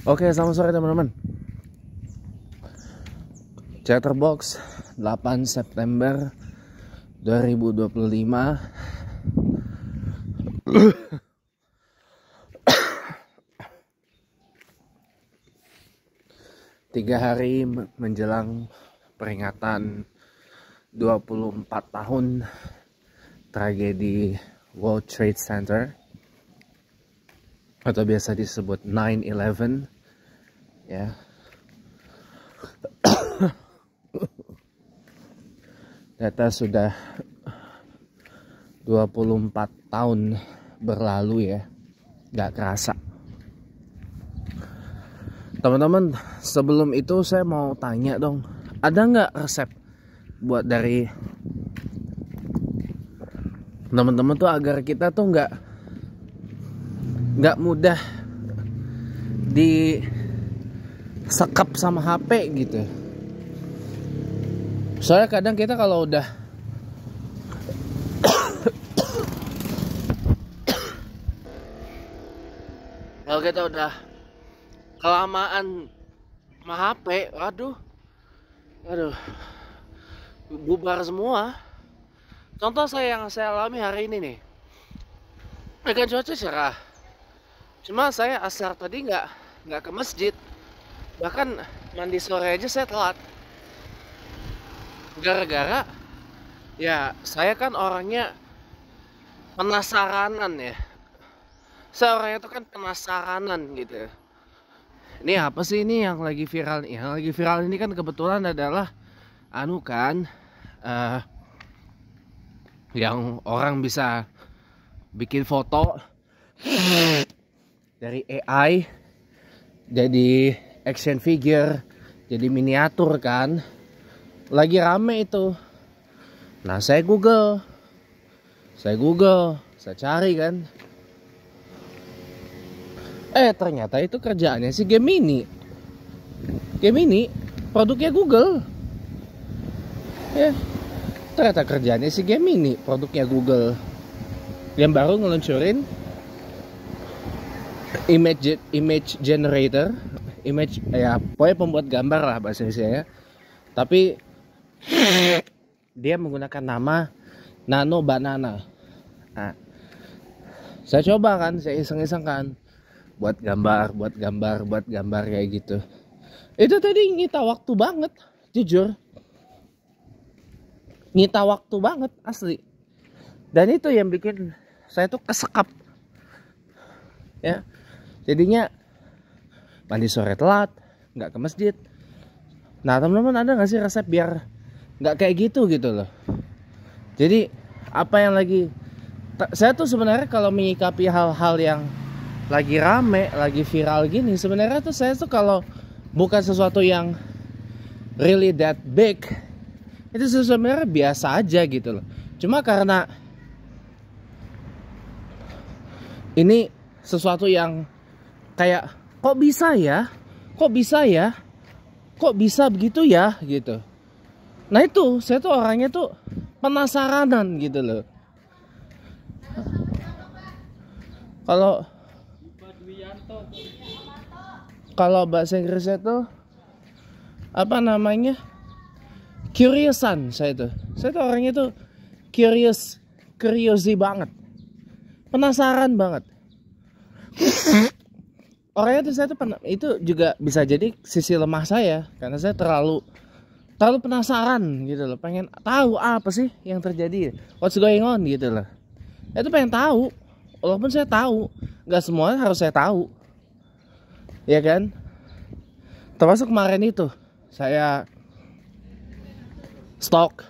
Oke, selamat sore teman-teman. Chatterbox 8 September 2025. Tiga hari menjelang peringatan 24 tahun tragedi World Trade Center atau biasa disebut 9/11 ya. Data sudah 24 tahun berlalu ya, gak kerasa. Teman-teman, sebelum itu saya mau tanya dong, ada nggak resep buat dari teman-teman tuh agar kita tuh nggak mudah disekap sama HP gitu. Soalnya kadang kita kalau udah kelamaan sama HP, aduh, bubar semua. Contoh yang saya alami hari ini nih, kan cuaca cerah. Cuma saya asar tadi nggak ke masjid, bahkan mandi sore aja saya telat. Gara-gara ya saya kan orangnya penasaranan ya. Saya orangnya tuh kan penasaranan gitu. Ini apa sih ini yang lagi viral nih? Yang lagi viral ini kan kebetulan adalah yang orang bisa bikin foto dari AI jadi action figure, jadi miniatur kan. Lagi rame itu. Nah, saya Google, saya cari kan. Ternyata itu kerjaannya si Gemini, produknya Google. Ternyata kerjaannya si Gemini, produknya Google, yang baru ngeluncurin image generator, pokoknya pembuat gambar lah bahasa Indonesia ya. Tapi dia menggunakan nama Nano Banana. Nah, saya coba kan, saya iseng-iseng kan, buat gambar kayak gitu. Itu tadi nyita waktu banget, jujur, nyita waktu banget asli. Dan itu yang bikin saya tuh kesekap ya. Jadinya mandi sore telat, nggak ke masjid. Nah, teman-teman, ada nggak sih resep biar nggak kayak gitu loh? Jadi apa yang lagi saya tuh sebenarnya kalau menyikapi hal-hal yang lagi rame, lagi viral gini, sebenarnya tuh saya tuh kalau bukan sesuatu yang really that big, itu sebenarnya biasa aja gitu loh. Cuma karena ini sesuatu yang kayak kok bisa begitu ya gitu. Nah itu saya tuh orangnya tuh penasaranan gitu loh. Kalau bahasa Inggrisnya tuh apa namanya, curiousan. Saya tuh orangnya tuh curiosity banget, penasaran banget. Orangnya tuh saya tuh itu juga bisa jadi sisi lemah saya, karena saya terlalu penasaran gitu loh, pengen tahu apa sih yang terjadi, what's going on gitu loh. Itu pengen tahu, walaupun saya tahu nggak semua harus saya tahu, ya kan. Termasuk kemarin itu saya stok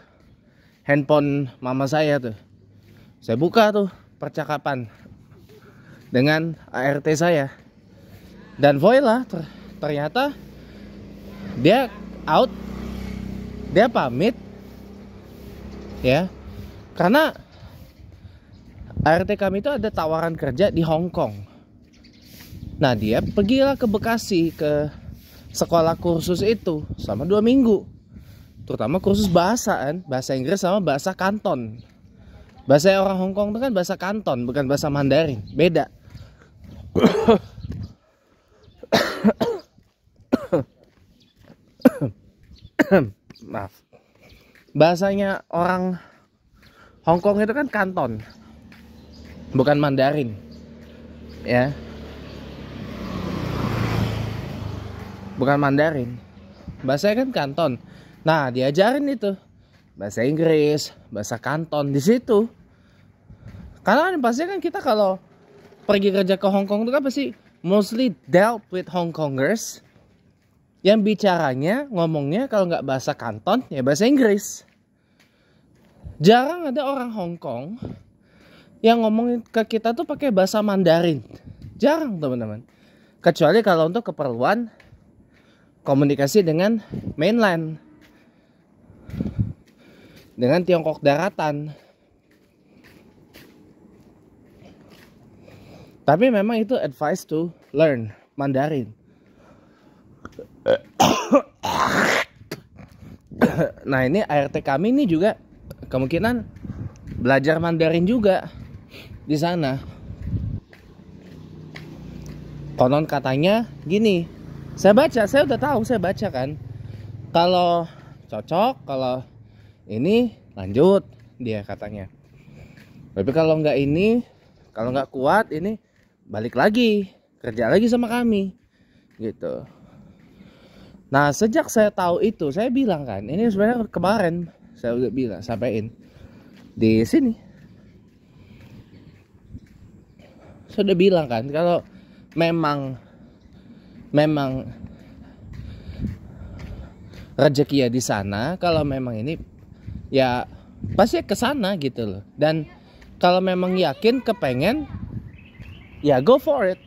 handphone mama saya tuh, saya buka tuh percakapan dengan ART saya, dan voila, ternyata dia out, dia pamit ya, karena ART kami itu ada tawaran kerja di Hong Kong. Nah, dia pergilah ke Bekasi ke sekolah kursus itu selama 2 minggu, terutama kursus bahasa kan, bahasa Inggris sama bahasa Kanton. Bahasa orang Hong Kong itu kan bahasa Kanton, bukan bahasa Mandarin, beda. Maaf. Bahasanya orang Hong Kong itu kan Kanton, bukan Mandarin. Ya. Bukan Mandarin. Bahasanya kan Kanton. Nah, diajarin itu bahasa Inggris, bahasa Kanton di situ. Karena pasti kan kita kalau pergi kerja ke Hong Kong itu kan pasti mostly dealt with Hong Kongers yang bicaranya, ngomongnya kalau nggak bahasa Kanton ya bahasa Inggris. Jarang ada orang Hong Kong yang ngomongin ke kita tuh pakai bahasa Mandarin. Jarang, teman-teman. Kecuali kalau untuk keperluan komunikasi dengan mainland, dengan Tiongkok daratan. Tapi memang itu advice to learn Mandarin. Nah, ini ART kami ini juga kemungkinan belajar Mandarin juga di sana. Konon katanya gini, saya udah tahu, saya baca kan. Kalau cocok, kalau ini lanjut dia katanya. Tapi kalau nggak ini, kalau nggak kuat ini balik lagi, kerja lagi sama kami gitu. Nah, sejak saya tahu itu, saya bilang kan, ini sebenarnya kemarin saya udah bilang, sampaiin di sini. Saya udah bilang kan, kalau memang rezeki ya di sana, kalau memang ini ya pasti ke sana gitu loh. Dan kalau memang yakin kepengen, ya go for it.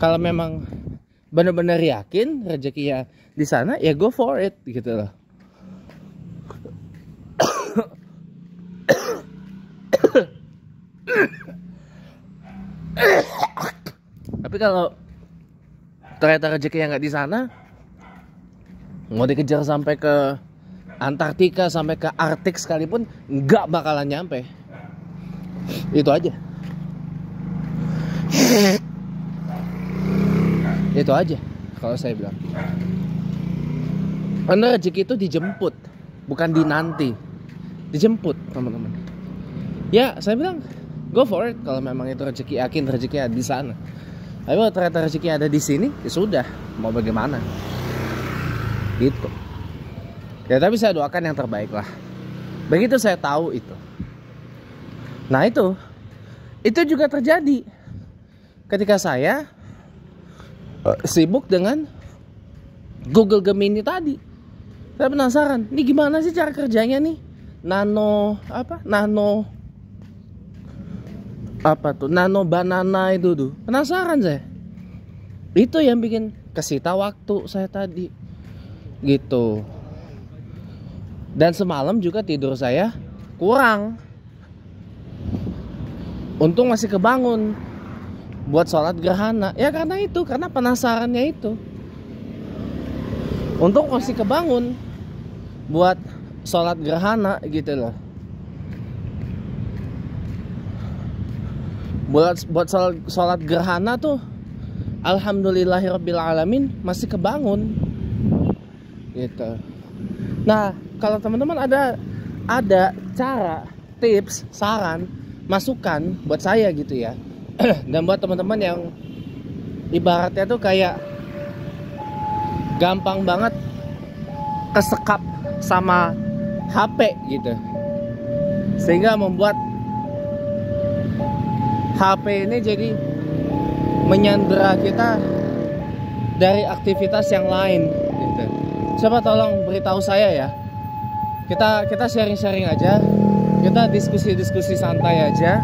Kalau memang benar-benar yakin rezekinya di sana, ya go for it gitu loh. Tapi kalau ternyata rezekinya nggak di sana, mau dikejar sampai ke Antartika, sampai ke Arktik sekalipun, nggak bakalan nyampe. Itu aja. Itu aja kalau saya bilang. Karena rezeki itu dijemput, bukan dinanti. Dijemput, teman-teman. Ya, saya bilang go for it kalau memang itu rezeki, yakin rezeki ada di sana. Tapi kalau ternyata rezeki ada di sini, ya sudah, mau bagaimana? Gitu. Ya, tapi saya doakan yang terbaik lah. Begitu saya tahu itu. Nah, itu juga terjadi ketika saya sibuk dengan Google Gemini tadi. Saya penasaran, ini gimana sih cara kerjanya nih? Nano banana itu tuh. Penasaran saya. Itu yang bikin kesita waktu saya tadi. Gitu. Dan semalam juga tidur saya kurang. Untung masih kebangun buat sholat gerhana. Ya karena itu, karena penasarannya itu. Untung masih kebangun buat sholat gerhana gitu loh. Buat sholat gerhana tuh alhamdulillahirrabbilalamin masih kebangun gitu. Nah, kalau teman-teman ada cara, tips, saran, masukan buat saya gitu ya. Dan buat teman-teman yang ibaratnya tuh kayak gampang banget kesekap sama HP gitu, sehingga membuat HP ini jadi menyandera kita dari aktivitas yang lain gitu. Coba tolong beritahu saya ya. Kita sharing-sharing aja. Kita diskusi-diskusi santai aja.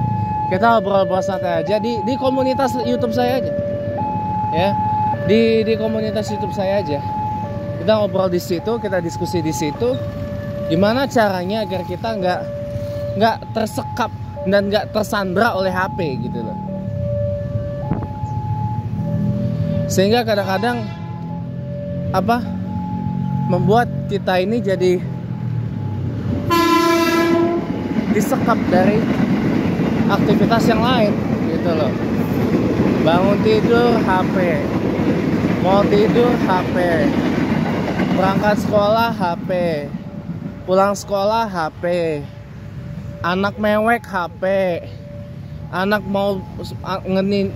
Kita ngobrol-ngobrol santai aja di komunitas YouTube saya aja. Ya. Di komunitas YouTube saya aja. Kita ngobrol di situ, kita diskusi di situ. Gimana caranya agar kita nggak tersekap dan nggak tersandra oleh HP gitu loh. Sehingga kadang-kadang membuat kita ini jadi disekap dari aktivitas yang lain gitu loh. Bangun tidur HP, mau tidur HP, berangkat sekolah HP, pulang sekolah HP, anak mewek HP, anak mau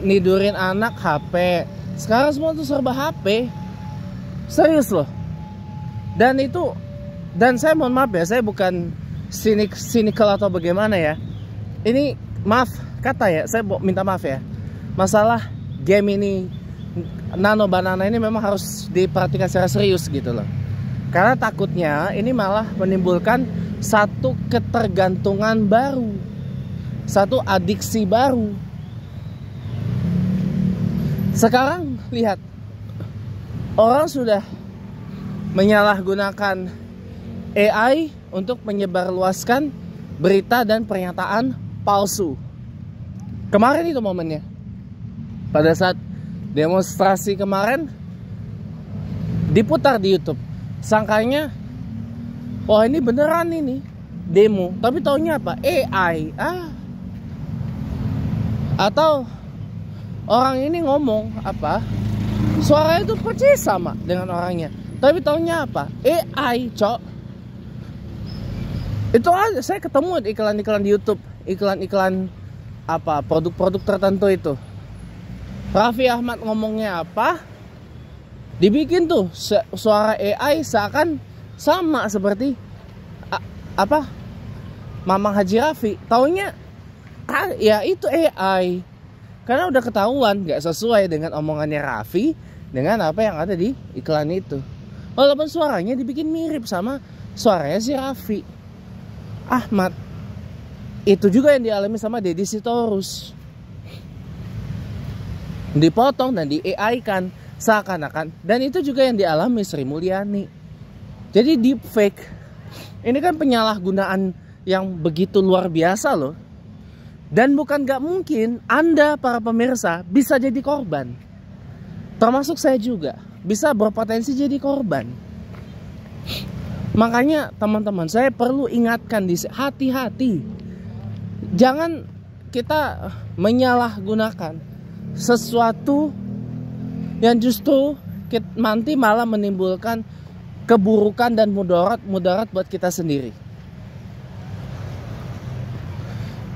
nidurin anak HP. Sekarang semua tuh serba HP. Serius loh. Dan saya mohon maaf ya, saya bukan cynical atau bagaimana ya. Ini maaf kata ya, saya minta maaf ya. Masalah game ini, Nano Banana ini memang harus diperhatikan secara serius gitu loh. Karena takutnya ini malah menimbulkan satu ketergantungan baru, satu adiksi baru. Sekarang lihat, orang sudah menyalahgunakan AI untuk menyebarluaskan berita dan pernyataan palsu. Kemarin itu momennya. Pada saat demonstrasi kemarin diputar di YouTube. Sangkanya, oh ini beneran ini demo, tapi taunya apa? AI. Atau orang ini ngomong apa? Suaranya itu persis sama dengan orangnya, tapi taunya apa? AI, cok. Itu aja, saya ketemu di iklan-iklan di YouTube, iklan-iklan apa, produk-produk tertentu itu. Raffi Ahmad ngomongnya apa? Dibikin tuh suara AI seakan sama seperti apa? Mamang Haji Raffi. Taunya ya itu AI. Karena udah ketahuan gak sesuai dengan omongannya Raffi dengan apa yang ada di iklan itu. Walaupun suaranya dibikin mirip sama suaranya si Raffi Ahmad. Itu juga yang dialami sama Deddy Sitorus. Dipotong dan di AI kan seakan-akan. Dan itu juga yang dialami Sri Mulyani. Jadi deepfake ini kan penyalahgunaan yang begitu luar biasa loh. Dan bukan gak mungkin Anda para pemirsa bisa jadi korban. Termasuk saya juga bisa berpotensi jadi korban. Makanya teman-teman, saya perlu ingatkan hati-hati. Jangan kita menyalahgunakan sesuatu yang justru nanti malah menimbulkan keburukan dan mudarat buat kita sendiri.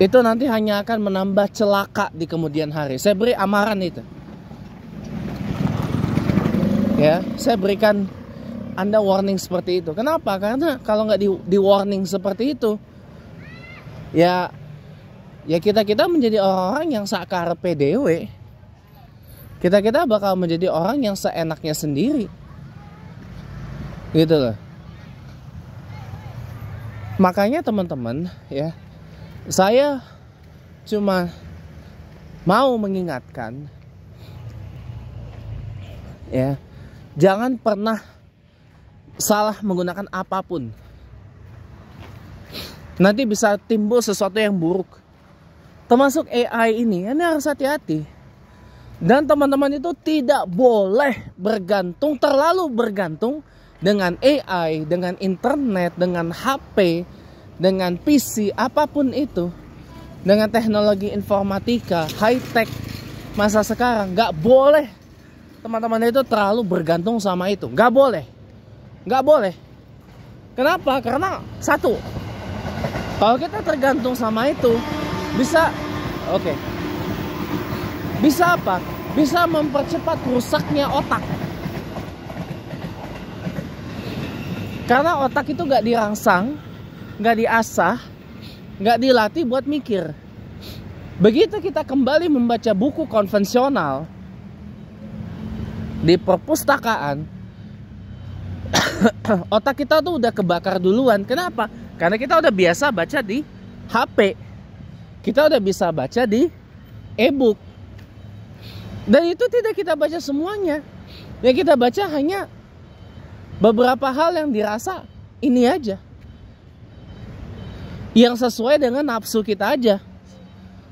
Itu nanti hanya akan menambah celaka di kemudian hari. Saya beri amaran itu. Ya, saya berikan Anda warning seperti itu. Kenapa? Karena kalau nggak di warning seperti itu, ya kita menjadi orang-orang yang sakarepe dewe. Kita bakal menjadi orang yang seenaknya sendiri. Gitu loh. Makanya teman-teman ya, saya cuma mau mengingatkan ya, jangan pernah salah menggunakan apapun. Nanti bisa timbul sesuatu yang buruk. Termasuk AI ini harus hati-hati. Dan teman-teman itu tidak boleh terlalu bergantung dengan AI, dengan internet, dengan HP, dengan PC, apapun itu. Dengan teknologi informatika, high-tech masa sekarang. Gak boleh teman-teman itu terlalu bergantung sama itu. Gak boleh. Gak boleh. Kenapa? Karena satu, kalau kita tergantung sama itu, bisa bisa apa? Bisa mempercepat rusaknya otak. Karena otak itu gak dirangsang, gak diasah, gak dilatih buat mikir. Begitu kita kembali membaca buku konvensional di perpustakaan, otak kita tuh udah kebakar duluan. Kenapa? Karena kita udah biasa baca di HP. Kita udah bisa baca di e-book. Dan itu tidak kita baca semuanya. Yang kita baca hanya beberapa hal yang dirasa ini aja, yang sesuai dengan nafsu kita aja.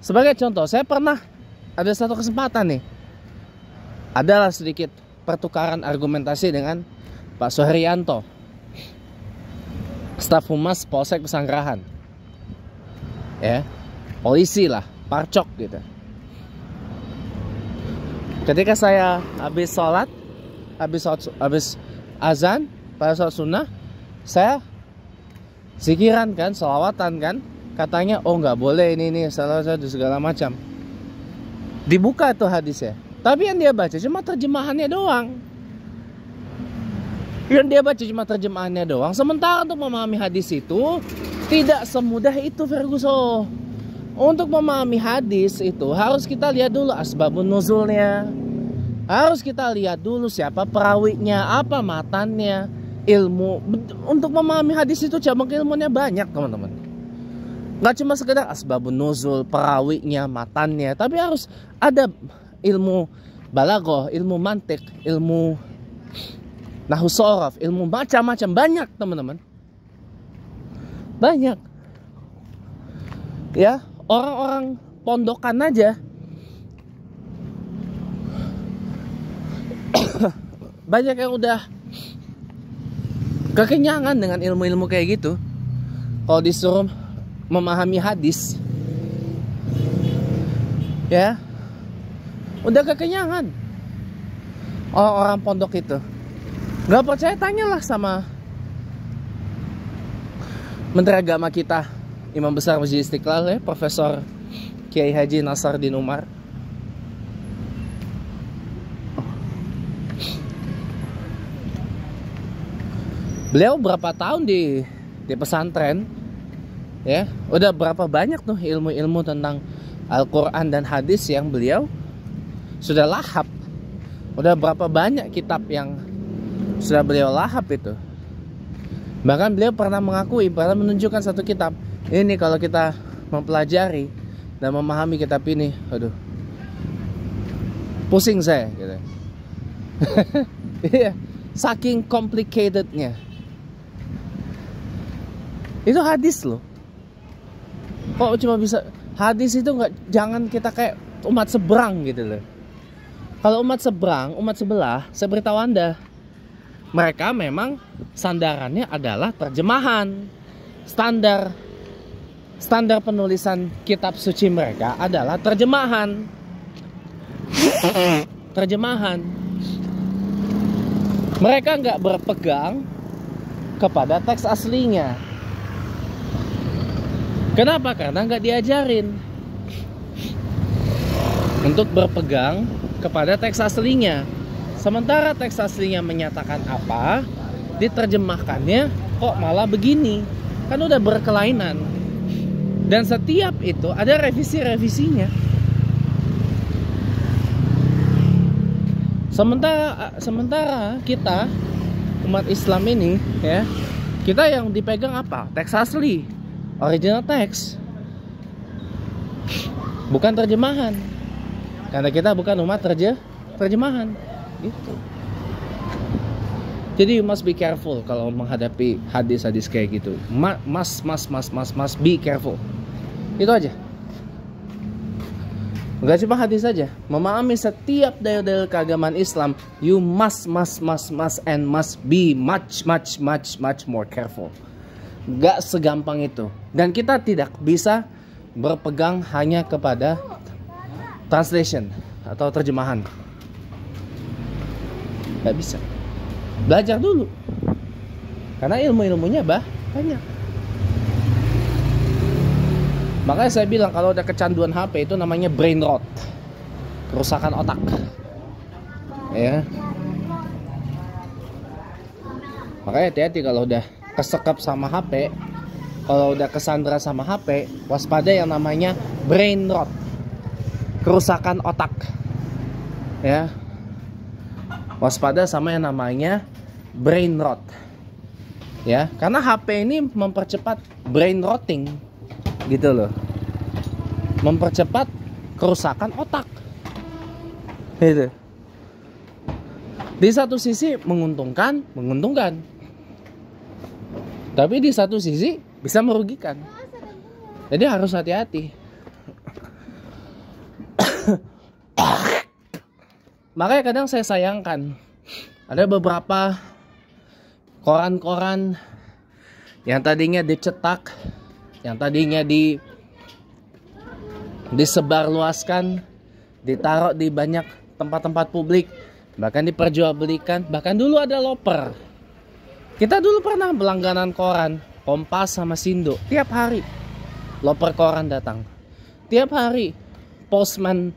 Sebagai contoh, saya pernah ada satu kesempatan nih, adalah sedikit pertukaran argumentasi dengan Pak Suharyanto, staf humas Polsek Pesanggerahan, ya, polisi lah, parcok gitu. Ketika saya habis sholat, habis azan pada sholat sunnah, saya zikiran kan, sholawatan kan, katanya oh nggak boleh ini salah satu segala macam. Dibuka tuh hadisnya, tapi yang dia baca cuma terjemahannya doang. Yang dia baca cuma terjemahannya doang. Sementara untuk memahami hadis itu tidak semudah itu, Ferguson. Untuk memahami hadis itu harus kita lihat dulu asbabun nuzulnya. Harus kita lihat dulu siapa perawinya, apa matannya, ilmu. Untuk memahami hadis itu cabang ilmunya banyak, teman-teman. Gak cuma sekedar asbabun nuzul, perawinya, matannya, tapi harus ada ilmu balaghah, ilmu mantik, ilmu nahwu shoraf, ilmu macam-macam, banyak, teman-teman. Banyak. Ya, orang-orang pondokan aja banyak yang udah kekenyangan dengan ilmu-ilmu kayak gitu. Kalau disuruh memahami hadis, ya udah kekenyangan. Orang-orang pondok itu nggak percaya, tanyalah sama Menteri Agama kita, Imam Besar Masjid Istiqlal, ya, Profesor Kiai Haji Nasaruddin Umar. Beliau berapa tahun di pesantren, ya, udah berapa banyak tuh ilmu-ilmu tentang Al-Quran dan hadis yang beliau sudah lahap. Udah berapa banyak kitab yang sudah beliau lahap itu. Bahkan beliau pernah mengakui, pernah menunjukkan satu kitab, ini kalau kita mempelajari dan memahami kitab ini, aduh, pusing saya gitu. Iya, saking complicatednya. Itu hadis loh. Kok cuma bisa hadis itu nggak, jangan kita kayak umat seberang gitu loh. Kalau umat seberang, umat sebelah, saya beritahu Anda, mereka memang sandarannya adalah terjemahan. Standar penulisan kitab suci mereka adalah terjemahan. Terjemahan. Mereka nggak berpegang kepada teks aslinya. Kenapa? Karena nggak diajarin untuk berpegang kepada teks aslinya. Sementara teks aslinya menyatakan apa, diterjemahkannya kok malah begini. Kan udah berkelainan. Dan setiap itu ada revisi-revisinya. Sementara kita umat Islam ini, ya, kita yang dipegang apa? Teks asli, original teks, bukan terjemahan. Karena kita bukan umat terjemahan, gitu. Jadi you must be careful kalau menghadapi hadis-hadis kayak gitu. Must be careful. Itu aja. Gak cuma hadis saja. Memahami setiap dalil-dalil keagamaan Islam, you must be much more careful. Gak segampang itu. Dan kita tidak bisa berpegang hanya kepada translation atau terjemahan. Gak bisa. Belajar dulu. Karena ilmu-ilmunya banyak. Makanya saya bilang kalau ada kecanduan HP itu namanya brain rot. Kerusakan otak. Ya. Makanya hati-hati kalau udah kesekap sama HP, kalau udah kesandra sama HP, waspada yang namanya brain rot. Kerusakan otak. Ya. Waspada sama yang namanya brain rot. Ya, karena HP ini mempercepat brain rotting. Gitu loh. Mempercepat kerusakan otak. Gitu. Di satu sisi menguntungkan. Tapi di satu sisi bisa merugikan. Jadi harus hati-hati. Makanya kadang saya sayangkan ada beberapa koran-koran yang tadinya dicetak, yang tadinya disebarluaskan, ditaruh di banyak tempat-tempat publik, bahkan diperjualbelikan. Bahkan dulu ada loper. Kita dulu pernah berlangganan koran Kompas sama Sindo. Tiap hari loper koran datang. Tiap hari postman,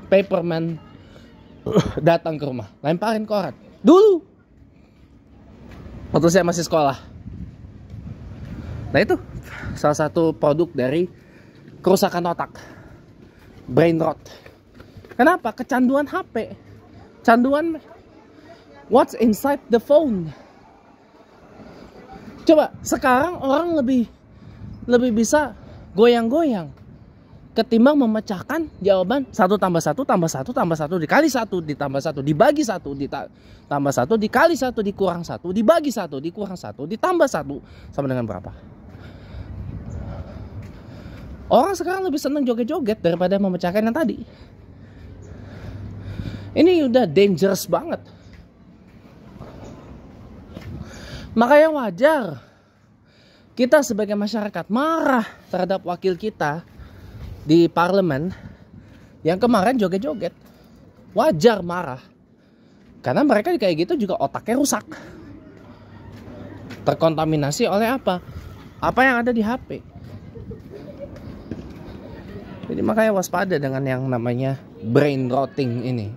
paperman datang ke rumah, lemparin koran. Dulu waktu saya masih sekolah. Nah itu salah satu produk dari kerusakan otak, brain rot. Kenapa? Kecanduan HP, canduan what's inside the phone. Coba sekarang orang lebih bisa goyang-goyang ketimbang memecahkan jawaban 1 tambah 1 tambah 1 tambah 1 dikali 1 ditambah 1 dibagi 1 ditambah 1 dikali 1 dikurang 1 dibagi 1 dikurang 1 ditambah 1 sama dengan berapa? Orang sekarang lebih senang joget-joget daripada memecahkan yang tadi. Ini udah dangerous banget. Makanya wajar kita sebagai masyarakat marah terhadap wakil kita di parlemen yang kemarin joget-joget. Wajar marah. Karena mereka kayak gitu juga otaknya rusak. Terkontaminasi oleh apa? Apa yang ada di HP. Jadi makanya waspada dengan yang namanya brain rotting ini.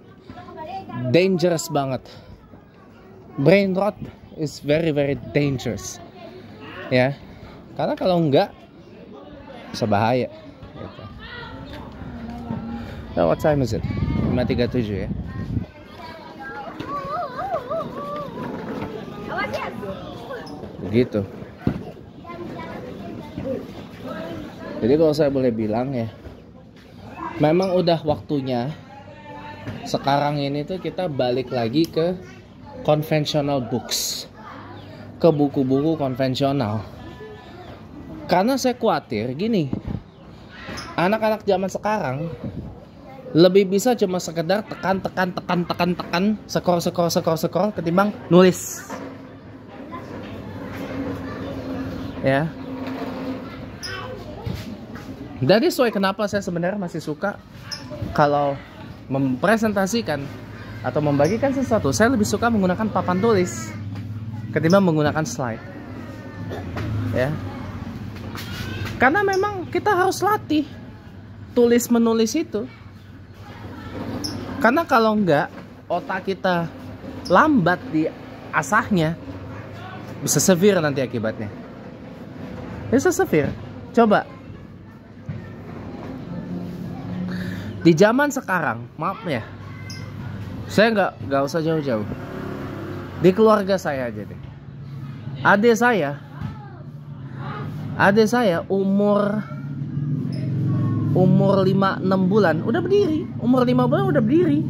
Dangerous banget. Brain rot is very dangerous. Ya. Karena kalau enggak bisa bahaya. Gitu. Now what time is it? 5.37 ya. Begitu. Jadi kalau saya boleh bilang ya, memang udah waktunya sekarang ini tuh kita balik lagi ke conventional books, ke buku-buku konvensional. Karena saya khawatir gini, anak-anak zaman sekarang lebih bisa cuma sekedar tekan, scroll ketimbang nulis. Ya. Dari soal kenapa saya sebenarnya masih suka kalau mempresentasikan atau membagikan sesuatu, saya lebih suka menggunakan papan tulis ketimbang menggunakan slide. Ya. Karena memang kita harus latih tulis menulis itu. Karena kalau enggak, otak kita lambat di asahnya, bisa severe nanti akibatnya. Bisa severe. Coba di zaman sekarang, maaf ya, saya nggak usah jauh-jauh. Di keluarga saya aja deh. Adik saya umur 5-6 bulan udah berdiri. Umur 5 bulan udah berdiri.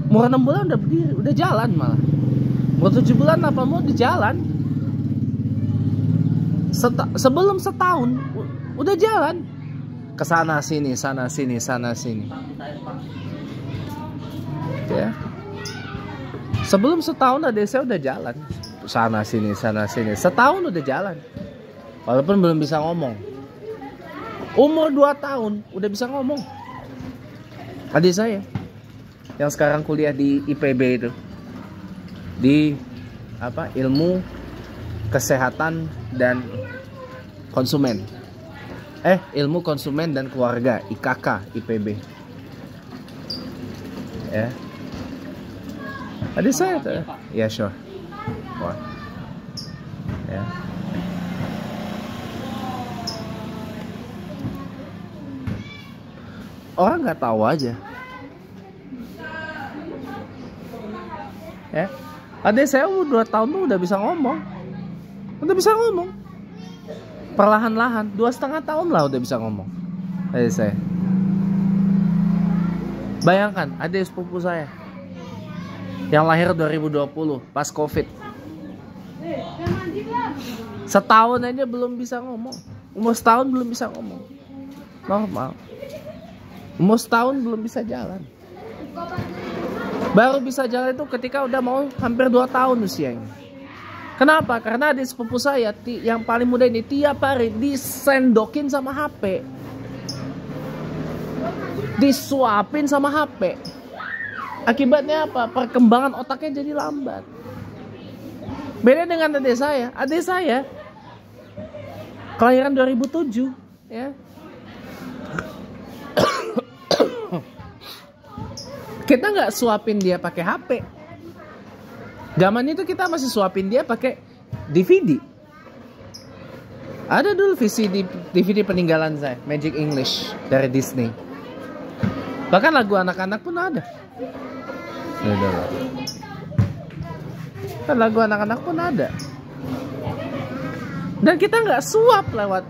Umur 6 bulan udah berdiri, udah jalan malah. Umur 7 bulan apa mau di jalan. Sebelum setahun udah jalan. Kesana sini, sana sini, sana sini. Ya. Sebelum setahun adik saya udah jalan. Sana sini, sana sini. Setahun udah jalan. Walaupun belum bisa ngomong. Umur 2 tahun udah bisa ngomong. Adik saya yang sekarang kuliah di IPB itu, di ilmu kesehatan dan konsumen. Ilmu konsumen dan keluarga, IKK IPB. Ya. Adik saya tuh. Ya, sure. Wah. Ya. Orang nggak tahu aja. Ya. Adik saya umur 2 tahun tuh udah bisa ngomong. Udah bisa ngomong. Perlahan-lahan 2,5 tahun lah udah bisa ngomong. Adik saya. Bayangkan adik sepupu saya yang lahir 2020 pas COVID. Setahun aja belum bisa ngomong. Umur setahun belum bisa ngomong. Normal. Umur setahun belum bisa jalan. Baru bisa jalan itu ketika udah mau hampir 2 tahun usianya. Kenapa? Karena adik sepupu saya yang paling muda ini tiap hari disendokin sama HP. Disuapin sama HP. Akibatnya apa? Perkembangan otaknya jadi lambat. Beda dengan adik saya. Adik saya kelahiran 2007, ya. Kita nggak suapin dia pakai HP. Zaman itu kita masih suapin dia pakai DVD. Ada dulu DVD peninggalan saya, Magic English dari Disney. Bahkan lagu anak-anak pun ada. Kan lagu anak-anak pun ada. Dan kita nggak suap lewat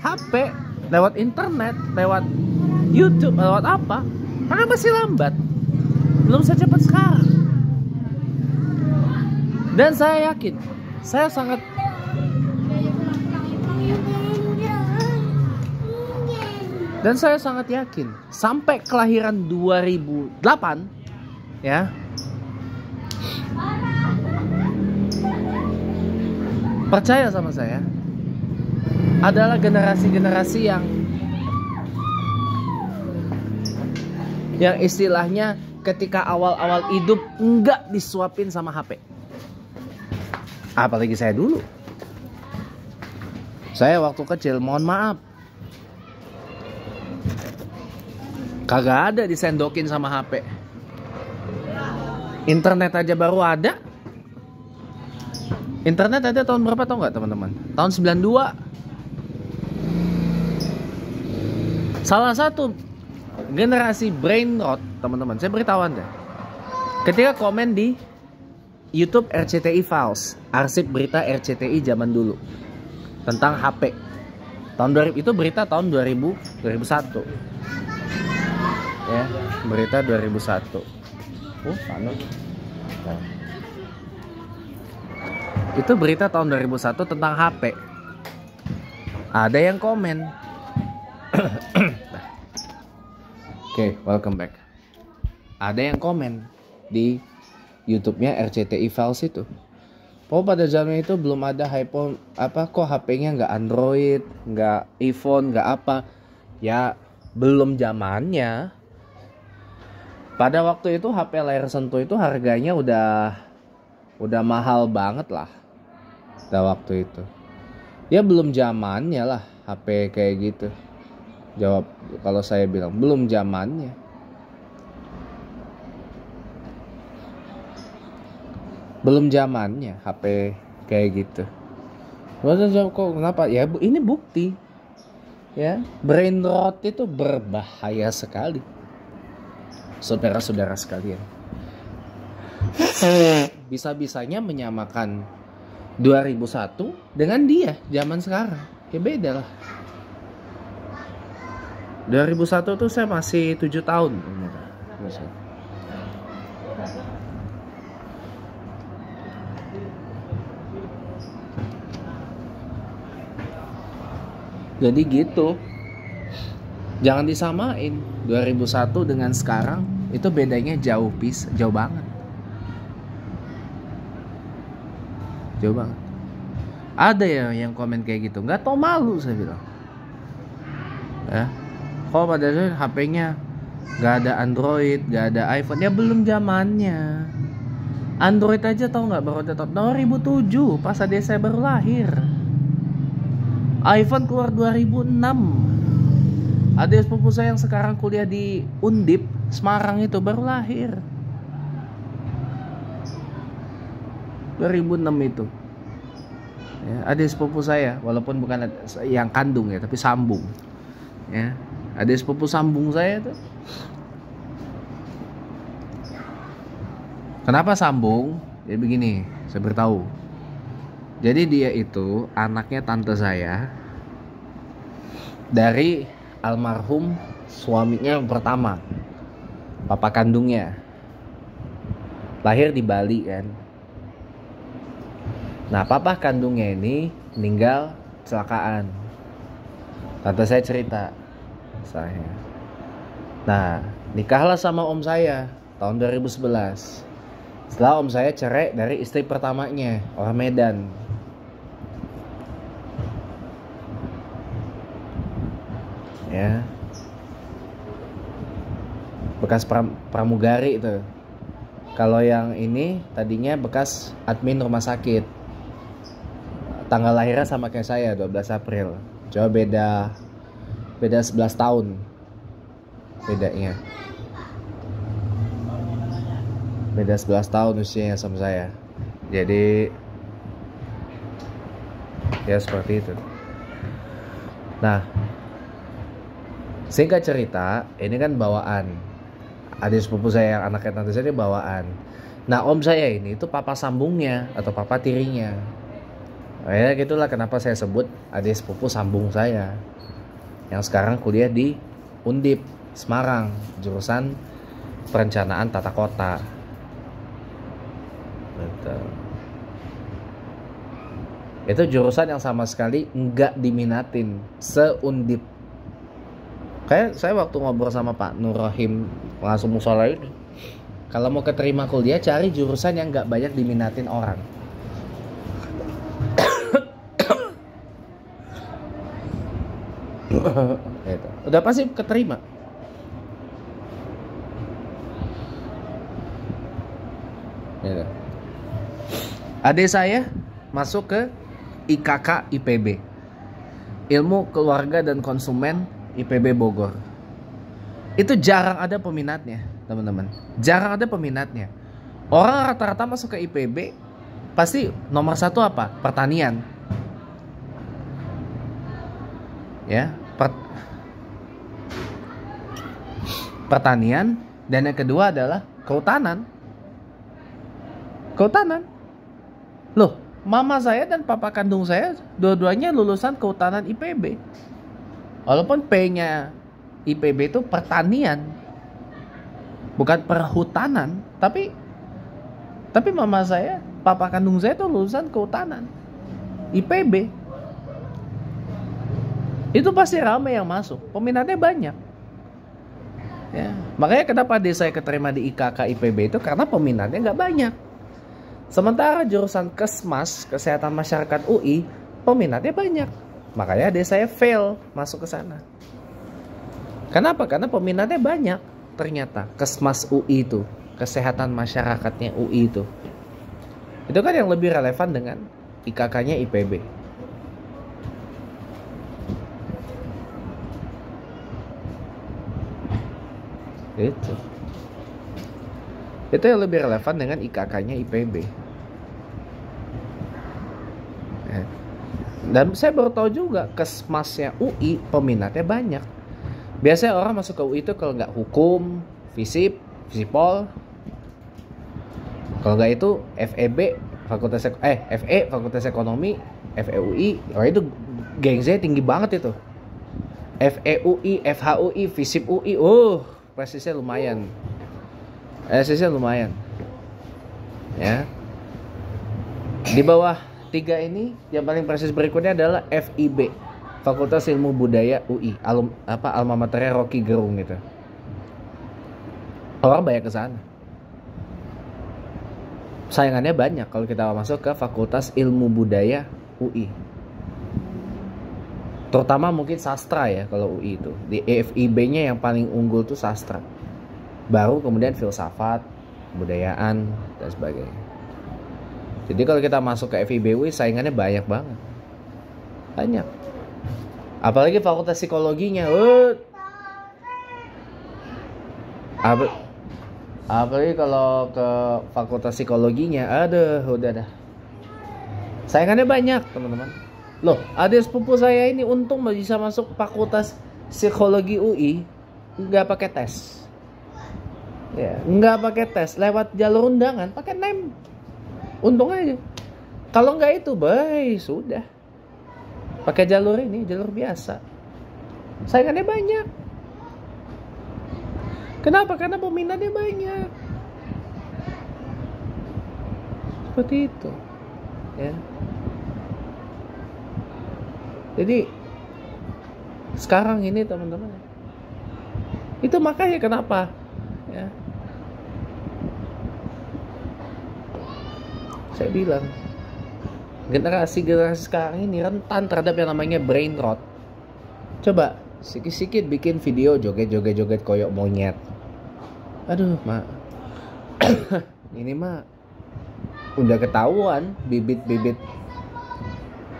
HP, lewat internet, lewat YouTube, lewat apa? Karena masih lambat. Belum secepat sekarang. Dan saya yakin, saya sangat yakin sampai kelahiran 2008, ya, percaya sama saya, adalah generasi-generasi yang istilahnya ketika awal-awal hidup enggak disuapin sama HP. Apalagi saya dulu. Saya waktu kecil, mohon maaf, kagak ada disendokin sama HP. Internet aja baru ada. Internet ada tahun berapa, tau nggak teman-teman? Tahun 92. Salah satu generasi brain rot, teman-teman, saya beritahu Anda. Ketika komen di YouTube RCTI Files, arsip berita RCTI zaman dulu tentang HP. Tahun 2000 itu berita tahun 2001. Ya, berita 2001. Mana? Nah. Itu berita tahun 2001 tentang HP. Ada yang komen. Oke, welcome back. Ada yang komen di YouTube-nya RCTI Files itu. Oh, pada zaman itu belum ada iPhone, apa kok HP-nya nggak Android, nggak iPhone, nggak apa. Ya, belum zamannya. Pada waktu itu HP layar sentuh itu harganya udah mahal banget lah. Pada waktu itu. Ya belum zamannya lah HP kayak gitu. Jawab kalau saya bilang belum zamannya. Belum zamannya HP kayak gitu. Masa jawab kok kenapa? Ya ini bukti. Ya, brain rot itu berbahaya sekali. Saudara-saudara sekalian. Bisa-bisanya menyamakan 2001 dengan dia zaman sekarang. Ya beda lah. 2001 tuh saya masih 7 tahun. Jadi gitu. Jangan disamain 2001 dengan sekarang, itu bedanya jauh banget. Jauh banget. Ada ya yang komen kayak gitu, nggak tau malu saya bilang. Ya, kok pada HP-nya nggak ada Android, nggak ada iPhone, ya belum zamannya. Android aja tau nggak baru datang 2007, pas adik saya baru lahir. iPhone keluar 2006. Adik sepupu saya yang sekarang kuliah di Undip Semarang itu baru lahir 2006 itu. Ya, adik sepupu saya, walaupun bukan yang kandung ya, tapi sambung. Ya, adik sepupu sambung saya tuh. Kenapa sambung? Ya begini, saya beritahu. Jadi dia itu anaknya tante saya dari almarhum suaminya yang pertama, papa kandungnya. Lahir di Bali kan. Nah, papa kandungnya ini meninggal kecelakaan. Tante saya cerita saya. Nah, nikahlah sama om saya tahun 2011. Setelah om saya cerai dari istri pertamanya, orang Medan. Ya, bekas pramugari itu. Kalau yang ini tadinya bekas admin rumah sakit. Tanggal lahirnya sama kayak saya, 12 April. Coba beda 11 tahun bedanya. Beda 11 tahun usianya sama saya. Jadi ya seperti itu. Nah, singkat cerita, ini kan bawaan. Adik sepupu saya yang anaknya tante saya ini bawaan. Nah, om saya ini itu papa sambungnya atau papa tirinya. Ya gitulah kenapa saya sebut adik sepupu sambung saya. Yang sekarang kuliah di Undip Semarang, jurusan perencanaan tata kota. Betul. Itu jurusan yang sama sekali nggak diminatin se-Undip. Kayak saya waktu ngobrol sama Pak Nur Rahim langsung musola ini, kalau mau keterima kuliah cari jurusan yang nggak banyak diminatin orang. Udah pasti keterima. Adik saya masuk ke IKK IPB, Ilmu Keluarga dan Konsumen IPB Bogor. Itu jarang ada peminatnya, teman-teman. Jarang ada peminatnya. Orang rata-rata masuk ke IPB pasti nomor satu apa? Pertanian. Ya, pertanian, dan yang kedua adalah kehutanan. Kehutanan. Loh, mama saya dan papa kandung saya dua-duanya lulusan kehutanan IPB. Walaupun P-nya IPB itu pertanian, bukan perhutanan, tapi mama saya, papa kandung saya itu lulusan kehutanan IPB. Itu pasti ramai yang masuk, peminatnya banyak. Ya, makanya kenapa adik saya keterima di IKK IPB itu karena peminatnya nggak banyak. Sementara jurusan Kesmas, Kesehatan Masyarakat UI, peminatnya banyak. Makanya adik saya fail masuk ke sana. Kenapa? Karena peminatnya banyak ternyata. Kesmas UI itu, Kesehatan Masyarakatnya UI itu. Itu kan yang lebih relevan dengan IKK-nya IPB. Itu yang lebih relevan dengan IKK-nya IPB. Dan saya baru tahu juga Kesmasnya UI peminatnya banyak. Biasanya orang masuk ke UI itu kalau nggak hukum, FISIP, FISIPOL, kalau nggak itu FEB, FE Fakultas Ekonomi, FEUI. Oh itu gengsinya tinggi banget itu. FEUI, FHUI, FISIP UI. Prestisnya lumayan. Prestisnya lumayan. Ya. Di bawah 3 ini yang paling prestis berikutnya adalah FIB, Fakultas Ilmu Budaya UI, alma maternya Rocky Gerung gitu. Orang banyak ke sana. Sayangannya banyak kalau kita masuk ke Fakultas Ilmu Budaya UI. Terutama mungkin sastra ya kalau UI itu. Di FIB-nya yang paling unggul tuh sastra. Baru kemudian filsafat, kebudayaan dan sebagainya. Jadi kalau kita masuk ke FIB UI saingannya banyak banget. Banyak. Apalagi fakultas psikologinya. Apalagi kalau ke fakultas psikologinya, aduh udah dah. Saingannya banyak, teman-teman. Loh, adik sepupu saya ini untung bisa masuk fakultas psikologi UI nggak pakai tes. Ya, nggak pakai tes, lewat jalur undangan, pakai NEM. Untung aja. Kalau nggak itu, sudah. Pakai jalur ini, jalur biasa. Saingannya banyak. Kenapa? Karena peminatnya banyak. Seperti itu. Ya. Jadi sekarang ini teman-teman, itu makanya kenapa ya saya bilang generasi sekarang ini rentan terhadap yang namanya brain rot. Coba sikit-sikit bikin video joget koyok monyet. Aduh, ini mah udah ketahuan bibit-bibit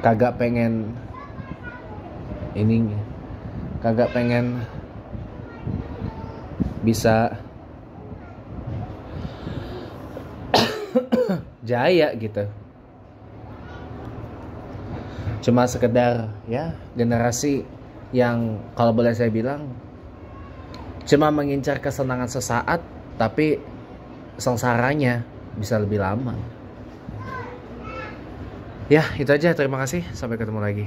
kagak pengen ininya, kagak pengen bisa jaya gitu. Cuma sekedar ya generasi yang kalau boleh saya bilang cuma mengincar kesenangan sesaat, tapi sengsaranya bisa lebih lama. Ya, itu aja. Terima kasih. Sampai ketemu lagi.